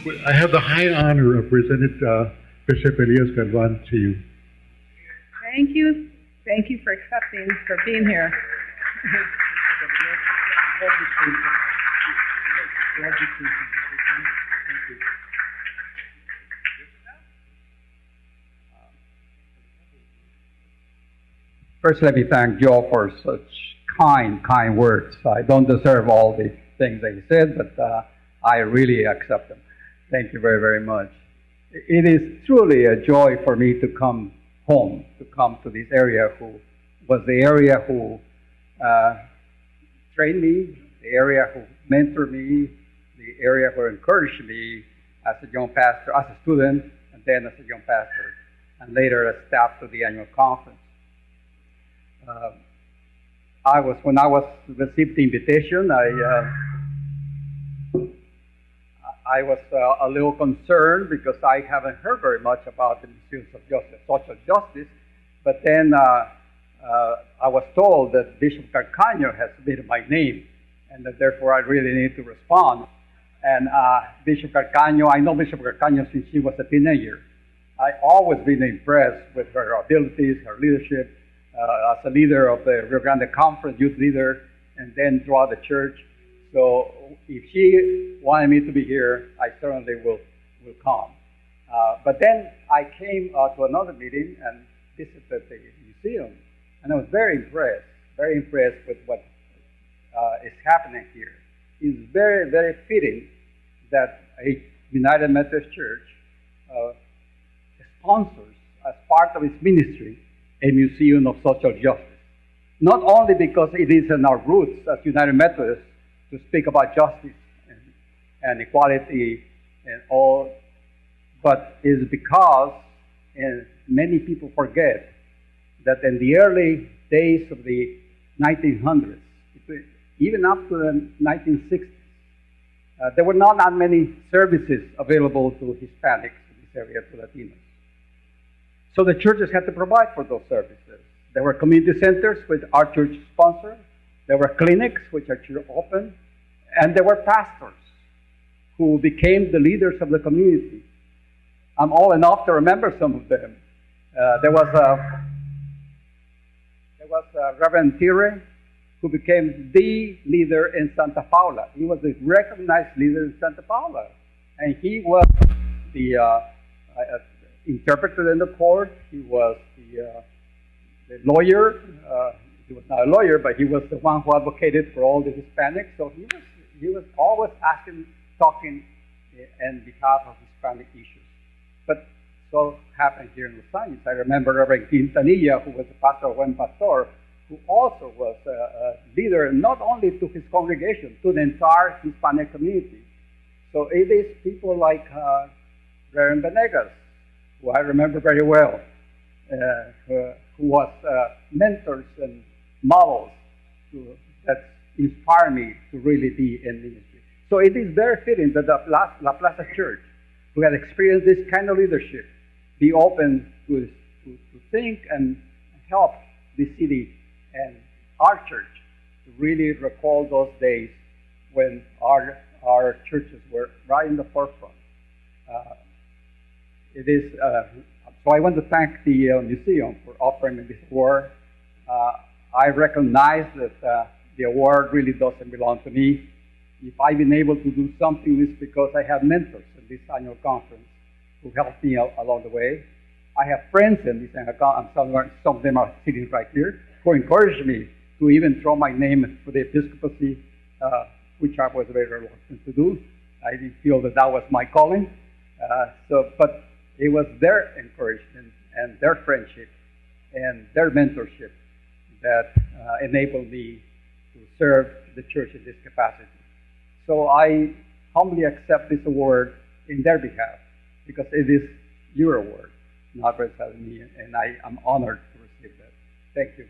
I have the high honor of presenting Bishop Elias Galvan to you. Thank you. Thank you for accepting, for being here. First, let me thank Joe for such kind words. I don't deserve all the things that he said, but I really accept them. Thank you very, very much. It is truly a joy for me to come home, to come to this area who was the area who trained me, the area who mentored me, the area who encouraged me as a young pastor, as a student, and then as a young pastor, and later as staff to the annual conference. When I received the invitation, I was a little concerned because I haven't heard very much about the Museums of Justice, Social Justice, but then I was told that Bishop Calcaño has submitted my name, and that therefore I really need to respond. And Bishop Calcaño, I know Bishop Calcaño since she was a teenager. I've always been impressed with her abilities, her leadership, as a leader of the Rio Grande Conference, youth leader, and then throughout the church. So if she wanted me to be here, I certainly will come. But then I came to another meeting and visited the museum, and I was very impressed with what is happening here. It's very, very fitting that a United Methodist Church sponsors, as part of its ministry, a museum of social justice. Not only because it is in our roots as United Methodists to speak about justice and equality and all, but is because many people forget that in the early days of the 1900s, even up to the 1960s, there were not that many services available to Hispanics in this area, to Latinos. So the churches had to provide for those services. There were community centers which our church sponsored. There were clinics which our church opened. And there were pastors who became the leaders of the community. I'm old enough to remember some of them. There was Reverend Tire, who became the leader in Santa Paula. He was a recognized leader in Santa Paula. And he was the interpreter in the court. He was the lawyer. He was not a lawyer, but he was the one who advocated for all the Hispanics. So he was always talking on behalf of Hispanic issues. But so happened here in Los Angeles. I remember Reverend Quintanilla, who was the pastor of Buen Pastor, who also was a leader not only to his congregation, to the entire Hispanic community. So it is people like Reverend Venegas, who I remember very well, who was mentors and models that inspired me to really be in ministry. So it is very fitting that the La Plaza Church, who had experienced this kind of leadership, be open to think and help the city and our church to really recall those days when our churches were right in the forefront. So I want to thank the museum for offering me this award. I recognize that the award really doesn't belong to me. If I've been able to do something, it's because I have mentors in this annual conference who helped me along the way. I have friends in this annual conference, some of them are sitting right here, who encouraged me to even throw my name for the episcopacy, which I was very reluctant to do. I didn't feel that was my calling. But it was their encouragement and their friendship and their mentorship that enabled me to serve the church in this capacity. So I humbly accept this award in their behalf because it is your award, not representing me, and I am honored to receive that. Thank you.